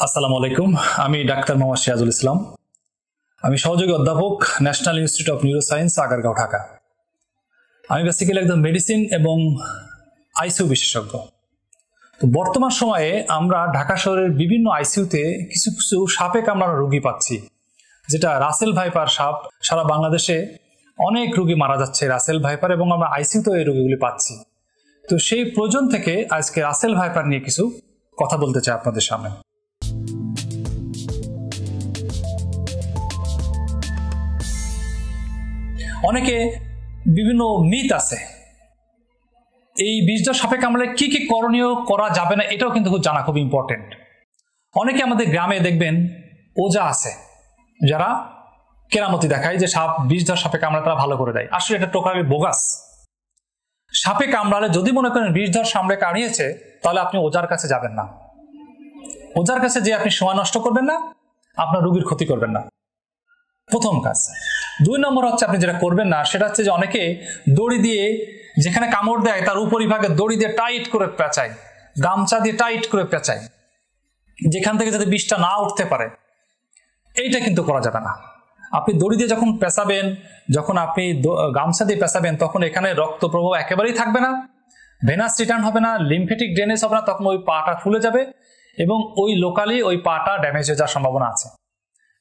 আসসালামু আলাইকুম। আমি ডাক্তার মোহাম্মদ সিরাজুল ইসলাম। আমি সহযোগী অধ্যাপক, national institute of neuroscience, Agargaon, Dhaka. আমি বেসিক্যালি একদম মেডিসিন এবং আইসিইউ বিশেষজ্ঞ। তো বর্তমান সময়ে আমরা ঢাকা শহরের বিভিন্ন আইসিইউতে কিছু কিছু সাপে কামড়ানো রোগী পাচ্ছি, যেটা রাসেল ভাইপার সাপ। সারা বাংলাদেশে অনেক রোগী মারা যাচ্ছে রাসেল ভাইপার, এবং আমরা আইসিইউতেও এই রোগীগুলি পাচ্ছি। তো সেই প্রয়োজন থেকে আজকে রাসেল ভাইপার নিয়ে কিছু কথা বলতে চাই আপনাদের সামনে। অনেকে বিভিন্ন মিথ আছে, এই বিষধর সাপে কামড়ালে কি কি করণীয় করা যাবে না, এটাও কিন্তু জানা খুব ইম্পর্টেন্ট। অনেকে আমাদের গ্রামে দেখবেন ওজা আছে, যারা কেরামতি দেখায় যে সাপ বিষধর সাপে কামড়ালে তারা ভালো করে দেয়। আসলে এটা টোটালি বোগাস। সাপে কামড়ালে যদি মনে করেন বিষধর সামনে কামড়িয়েছে, তাহলে আপনি ওজার কাছে যাবেন না। ওজার কাছে যে আপনি সময় নষ্ট করবেন না, আপনার রোগীর ক্ষতি করবেন না, প্রথম কাজ। 2 নম্বর হচ্ছে আপনি যেটা করবেন না, সেটা হচ্ছে যে অনেকে দড়ি দিয়ে যেখানে কামড় দেয় তার উপরিভাগে দড়ি দিয়ে টাইট করে পেঁচায়, গামছা দিয়ে টাইট করে পেঁচায়, যেখান থেকে যাতে বিষটা না উঠতে পারে। এইটা কিন্তু করা যাবে না। আপনি দড়ি দিয়ে যখন পেঁচাবেন, যখন আপনি গামছা দিয়ে পেঁচাবেন, তখন এখানে রক্ত প্রবাহ একেবারেই থাকবে না, ভেনাস রিটার্ন হবে না, লিম্ফেটিক ড্রেনেজ হবে না, তখন ওই পাটা ফুলে যাবে এবং ওই লোকালি ওই পাটা ড্যামেজ হয়ে যাওয়ার সম্ভাবনা আছে।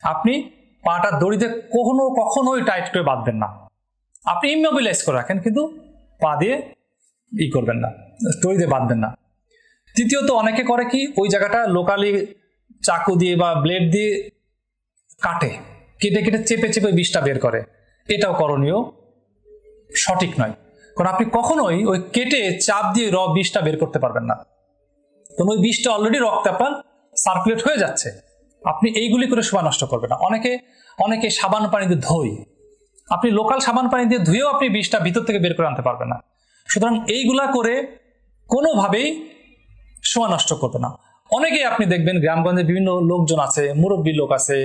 আপনি পাটা দড়িতে কখনোই টাইট করে বাঁধবেন না। আপনি ইমোবিলাইজ করে রাখেন, কিন্তু পা দিয়ে করবেন না, দড়ি দিয়ে বাঁধবেন না। তৃতীয়ত, অনেকে করে কি, ওই জায়গাটা লোকালি চাকু দিয়ে বা ব্লেড দিয়ে কেটে চেপে চেপে বিষটা বের করে। এটাও করণীয় সঠিক নয়, কারণ আপনি কখনোই ওই কেটে চাপ দিয়ে বিষটা বের করতে পারবেন না, কারণ ওই বিষটা অলরেডি রক্তে আপনার সার্কুলেট হয়ে যাচ্ছে। আপনি এইগুলি করে সময় নষ্ট করবেন না। অনেকে সাবান পানি দিয়ে ধোয়, আপনি লোকাল সাবান পানি দিয়ে ধুয়েও আপনি বিষটা ভিতর থেকে বের করে আনতে পারবেন না। সুতরাং এইগুলা করে কোনোভাবেই সময় নষ্ট করবে না। অনেকেই আপনি দেখবেন গ্রামগঞ্জে বিভিন্ন লোকজন আছে, মুরব্বী লোক আছে,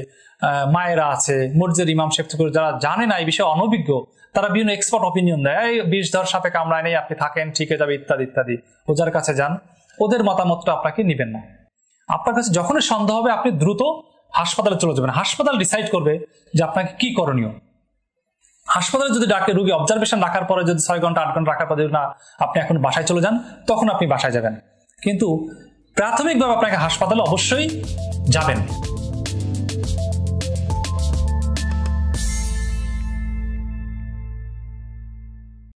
মায়েরা আছে, মসজিদের ইমাম সাহেব থেকে যারা জানে না এই বিষয়ে, অনভিজ্ঞ, তারা বিভিন্ন এক্সপার্ট অপিনিয়ন দেয়, বিষধর সাপে কামড়ায় নেই, আপনি থাকেন, ঠিক হয়ে যাবে, ইত্যাদি ইত্যাদি। ওজার কাছে যান, ওদের মতামতটা আপনাকে নিবেন না। আপনার কাছে যখনই সন্দেহ হবে, আপনি দ্রুত হাসপাতালে চলে যাবেন। হাসপাতাল ডিসাইড করবে যে আপনাকে কি করণীয়। হাসপাতালে যদি ডাকে রোগী অবজারভেশন রাখার পরে যদি 6 ঘন্টা 8 ঘন্টা রাখার পরে না আপনি এখন বাসায় চলে যান, তখন আপনি বাসায় যাবেন। কিন্তু প্রাথমিকভাবে আপনাকে হাসপাতালে অবশ্যই যাবেন।